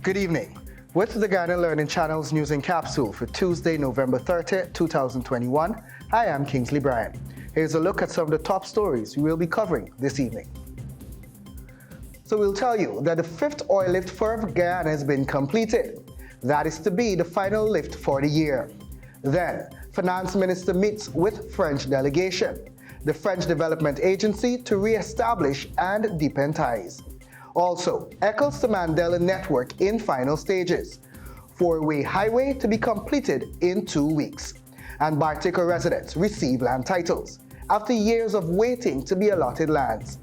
Good evening. With the Ghana Learning Channel's News in Capsule for Tuesday, November 30, 2021, I am Kingsley Bryan. Here's a look at some of the top stories we will be covering this evening. So we'll tell you that the fifth oil lift for Guyana has been completed. That is to be the final lift for the year. Then, Finance Minister meets with French delegation, the French Development Agency to re-establish and deepen ties. Also, Eccles to Mandela Network in final stages. Four-way highway to be completed in 2 weeks. And Bartico residents receive land titles after years of waiting to be allotted lands.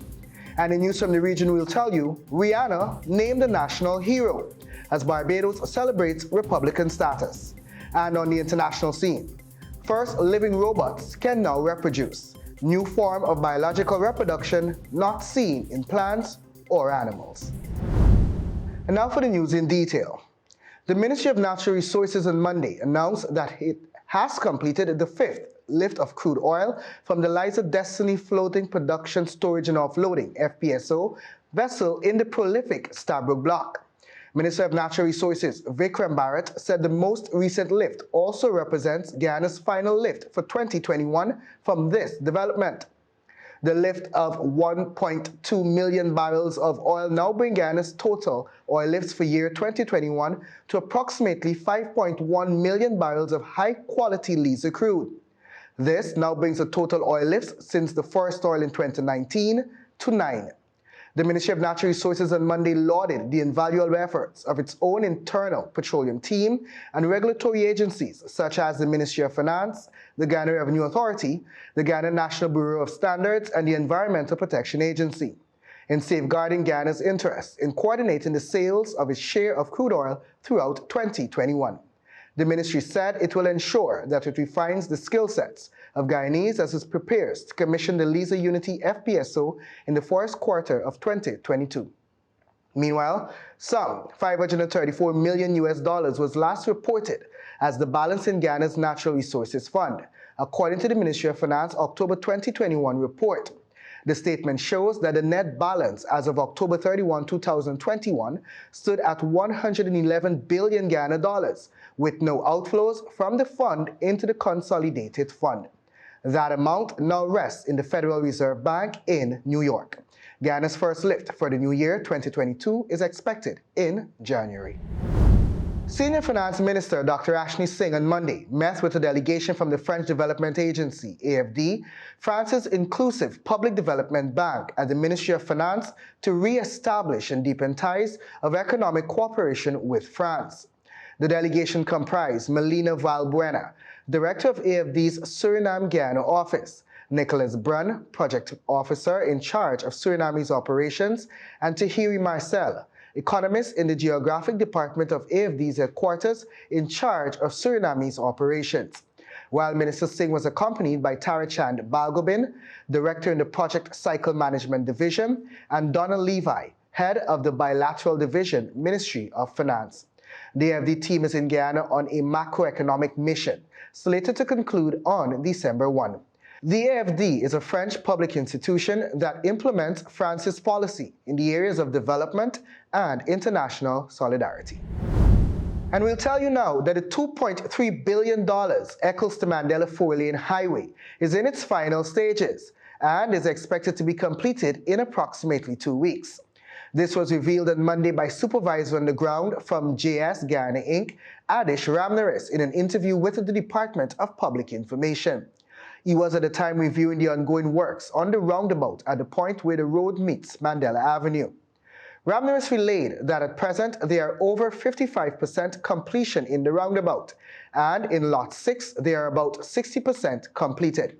And in news from the region, we'll tell you, Rihanna named a national hero as Barbados celebrates Republican status. And on the international scene, first living robots can now reproduce. New form of biological reproduction not seen in plants or animals. And now for the news in detail. The Ministry of Natural Resources on Monday announced that it has completed the fifth lift of crude oil from the Liza Destiny Floating Production Storage and Offloading FPSO vessel in the prolific Stabroek Block. Minister of Natural Resources Vikram Bharat said the most recent lift also represents Guyana's final lift for 2021 from this development. The lift of 1.2 million barrels of oil now bring Guyana's total oil lifts for year 2021 to approximately 5.1 million barrels of high-quality Liza crude. This now brings the total oil lifts since the first oil in 2019 to 9. The Ministry of Natural Resources on Monday lauded the invaluable efforts of its own internal petroleum team and regulatory agencies such as the Ministry of Finance, the Ghana Revenue Authority, the Ghana National Bureau of Standards, and the Environmental Protection Agency in safeguarding Ghana's interests in coordinating the sales of its share of crude oil throughout 2021. The ministry said it will ensure that it refines the skill sets of Guyanese as it prepares to commission the Liza Unity FPSO in the first quarter of 2022. Meanwhile, some $534 million was last reported as the balance in Ghana's Natural Resources Fund, according to the Ministry of Finance October 2021 report. The statement shows that the net balance as of October 31, 2021 stood at 111 billion Ghana dollars, with no outflows from the fund into the consolidated fund. That amount now rests in the Federal Reserve Bank in New York. Ghana's first lift for the new year 2022 is expected in January. Senior Finance Minister Dr. Ashni Singh on Monday met with a delegation from the French Development Agency, AFD, France's inclusive public development bank, and the Ministry of Finance to re-establish and deepen ties of economic cooperation with France. The delegation comprised Melina Valbuena, Director of AFD's Suriname-Guyana office, Nicholas Brunn, Project Officer in charge of Surinamese operations, and Tahiri Marcel, economist in the Geographic Department of AFD's headquarters in charge of Surinamese operations. While Minister Singh was accompanied by Tarachand Balgobin, Director in the Project Cycle Management Division, and Donna Levi, Head of the Bilateral Division, Ministry of Finance. The AFD team is in Guyana on a macroeconomic mission, slated to conclude on December 1. The AFD is a French public institution that implements France's policy in the areas of development and international solidarity. And we'll tell you now that the $2.3 billion Eccles to Mandela four-lane highway is in its final stages and is expected to be completed in approximately 2 weeks. This was revealed on Monday by Supervisor on the ground from JS Guyana Inc., Adish Ramnaris, in an interview with the Department of Public Information. He was at the time reviewing the ongoing works on the roundabout at the point where the road meets Mandela Avenue. Ramnaris relayed that at present there are over 55% completion in the roundabout, and in Lot 6 they are about 60% completed.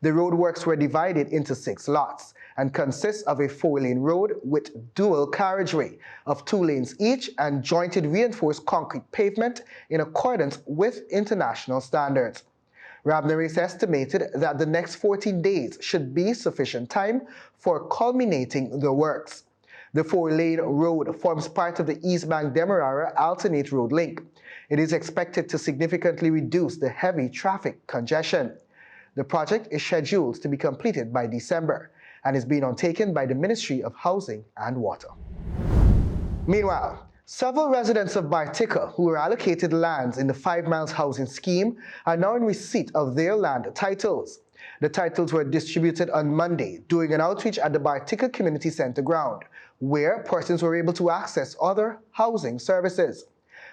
The roadworks were divided into 6 lots and consists of a 4-lane road with dual carriageway of 2 lanes each and jointed reinforced concrete pavement in accordance with international standards. Ramnaris estimated that the next 14 days should be sufficient time for culminating the works. The 4-lane road forms part of the East Bank Demerara alternate road link. It is expected to significantly reduce the heavy traffic congestion. The project is scheduled to be completed by December and is being undertaken by the Ministry of Housing and Water. Meanwhile, Several residents of Bartica who were allocated lands in the 5 Miles housing scheme are now in receipt of their land titles. The titles were distributed on Monday during an outreach at the Bartica Community Center ground, where persons were able to access other housing services.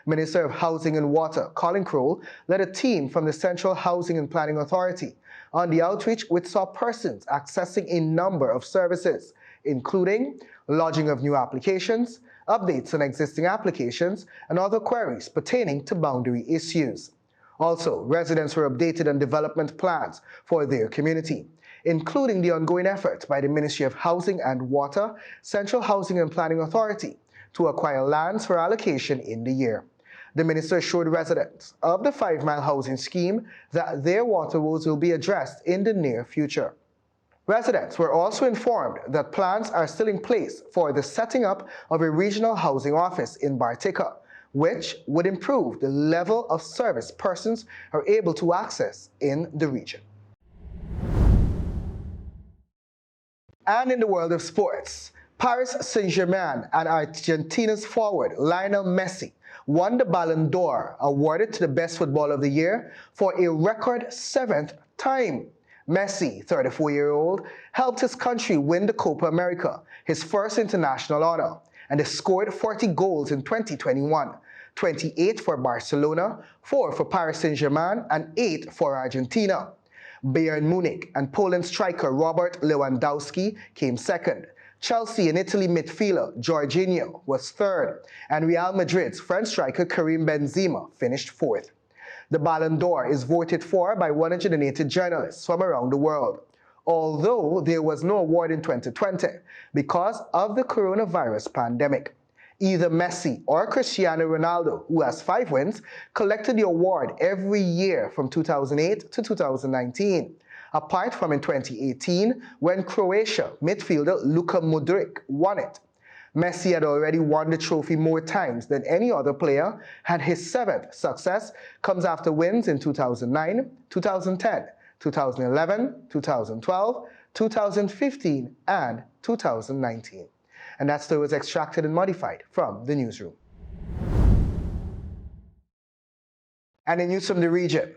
Minister of Housing and Water, Colin Crowell, led a team from the Central Housing and Planning Authority on the outreach, which saw persons accessing a number of services, including lodging of new applications, updates on existing applications, and other queries pertaining to boundary issues. Also, residents were updated on development plans for their community, including the ongoing effort by the Ministry of Housing and Water, Central Housing and Planning Authority, to acquire lands for allocation in the year. The minister assured residents of the 5 Mile housing scheme that their water woes will be addressed in the near future. Residents were also informed that plans are still in place for the setting up of a regional housing office in Bartica, which would improve the level of service persons are able to access in the region. And in the world of sports, Paris Saint-Germain and Argentina's forward Lionel Messi won the Ballon d'Or, awarded to the best footballer of the year for a record 7th time. Messi, 34-year-old, helped his country win the Copa America, his first international honor, and he scored 40 goals in 2021, 28 for Barcelona, 4 for Paris Saint-Germain, and 8 for Argentina. Bayern Munich and Poland striker Robert Lewandowski came second. Chelsea and Italy midfielder Jorginho was third, and Real Madrid's French striker Karim Benzema finished fourth. The Ballon d'Or is voted for by 180 journalists from around the world, although there was no award in 2020 because of the coronavirus pandemic. Either Messi or Cristiano Ronaldo, who has 5 wins, collected the award every year from 2008 to 2019, apart from in 2018 when Croatia midfielder Luka Modric won it. Messi had already won the trophy more times than any other player, and his 7th success comes after wins in 2009, 2010, 2011, 2012, 2015, and 2019. And that story was extracted and modified from the newsroom. And in news from the region,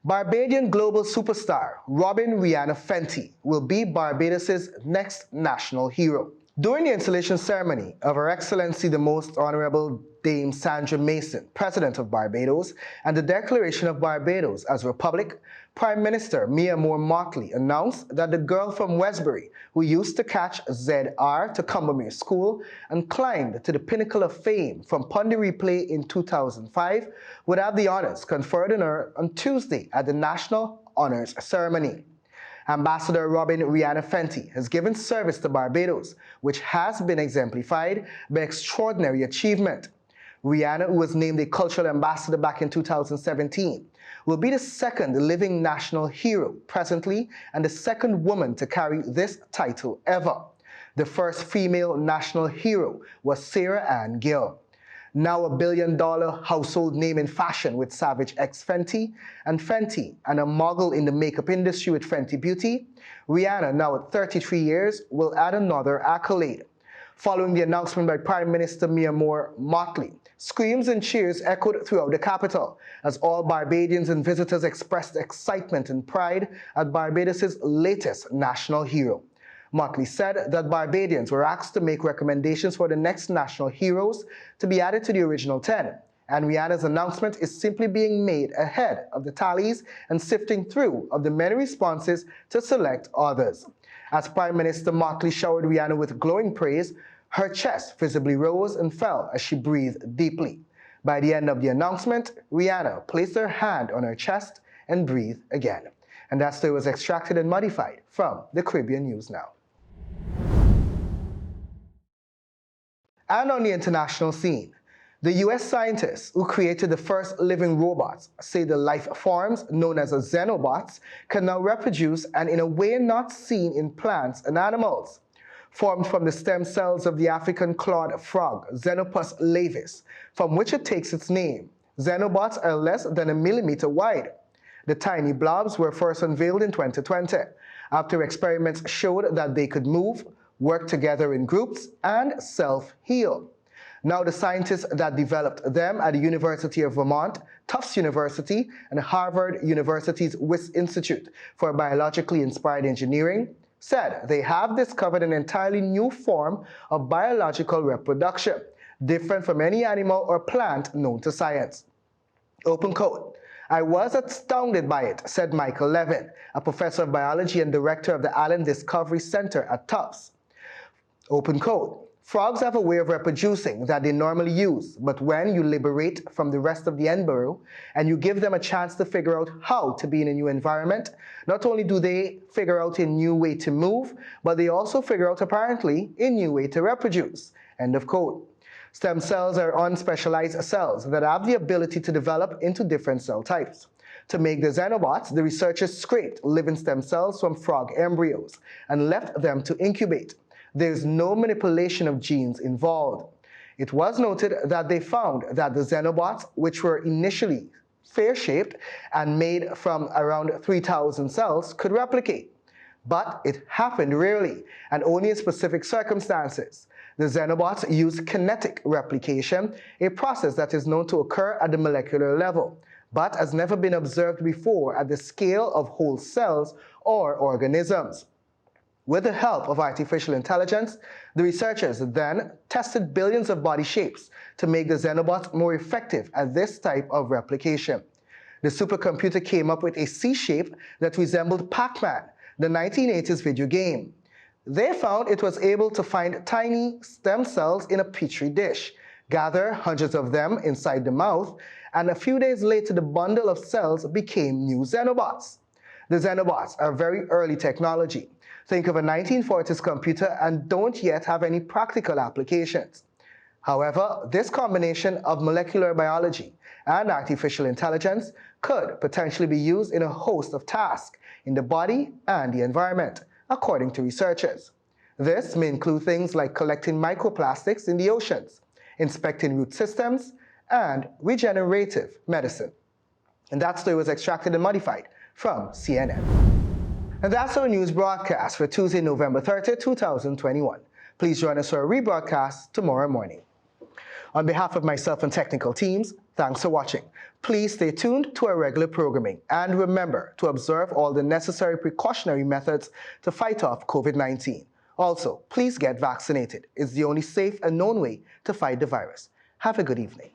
Barbadian global superstar Robin Rihanna Fenty will be Barbados' next national hero. During the installation ceremony of Her Excellency the Most Honorable Dame Sandra Mason, President of Barbados, and the declaration of Barbados as a republic, Prime Minister Mia Moore-Motley announced that the girl from Westbury, who used to catch ZR to Combermere School and climbed to the pinnacle of fame from Pondy Replay in 2005, would have the honors conferred on her on Tuesday at the National Honors Ceremony. Ambassador Robin Rihanna Fenty has given service to Barbados, which has been exemplified by extraordinary achievement. Rihanna, who was named a cultural ambassador back in 2017, will be the 2nd living national hero presently and the 2nd woman to carry this title ever. The first female national hero was Sarah Ann Gill. Now a billion-dollar household name in fashion with Savage X Fenty, and a mogul in the makeup industry with Fenty Beauty, Rihanna, now at 33 years, will add another accolade. Following the announcement by Prime Minister Mia Moore-Motley, screams and cheers echoed throughout the capital as all Barbadians and visitors expressed excitement and pride at Barbados' latest national hero. Motley said that Barbadians were asked to make recommendations for the next national heroes to be added to the original 10, and Rihanna's announcement is simply being made ahead of the tallies and sifting through of the many responses to select others. As Prime Minister Motley showered Rihanna with glowing praise, her chest visibly rose and fell as she breathed deeply. By the end of the announcement, Rihanna placed her hand on her chest and breathed again. And that story was extracted and modified from the Caribbean News Now. And on the international scene, the US scientists who created the first living robots say the life forms known as xenobots can now reproduce and in a way not seen in plants and animals. Formed from the stem cells of the African clawed frog, Xenopus laevis, from which it takes its name, xenobots are less than a millimeter wide. The tiny blobs were first unveiled in 2020, after experiments showed that they could move, work together in groups, and self-heal. Now, the scientists that developed them at the University of Vermont, Tufts University, and Harvard University's Wyss Institute for Biologically Inspired Engineering said they have discovered an entirely new form of biological reproduction, different from any animal or plant known to science. Open quote. "I was astounded by it," said Michael Levin, a professor of biology and director of the Allen Discovery Center at Tufts. Open quote. "Frogs have a way of reproducing that they normally use, but when you liberate from the rest of the embryo and you give them a chance to figure out how to be in a new environment, not only do they figure out a new way to move, but they also figure out apparently a new way to reproduce." End of quote. Stem cells are unspecialized cells that have the ability to develop into different cell types. To make the xenobots, the researchers scraped living stem cells from frog embryos and left them to incubate. There's no manipulation of genes involved. It was noted that they found that the xenobots, which were initially fair-shaped and made from around 3,000 cells, could replicate. But it happened rarely and only in specific circumstances. The xenobots use kinetic replication, a process that is known to occur at the molecular level, but has never been observed before at the scale of whole cells or organisms. With the help of artificial intelligence, the researchers then tested billions of body shapes to make the xenobots more effective at this type of replication. The supercomputer came up with a C shape that resembled Pac-Man, the 1980s video game. They found it was able to find tiny stem cells in a petri dish, gather hundreds of them inside the mouth, and a few days later the bundle of cells became new xenobots. The xenobots are very early technology. Think of a 1940s computer and don't yet have any practical applications. However, this combination of molecular biology and artificial intelligence could potentially be used in a host of tasks in the body and the environment, according to researchers. This may include things like collecting microplastics in the oceans, inspecting root systems, and regenerative medicine. And that story was extracted and modified from CNN. And that's our news broadcast for Tuesday, November 30, 2021. Please join us for a rebroadcast tomorrow morning. On behalf of myself and technical teams, thanks for watching. Please stay tuned to our regular programming and remember to observe all the necessary precautionary methods to fight off COVID-19. Also, please get vaccinated. It's the only safe and known way to fight the virus. Have a good evening.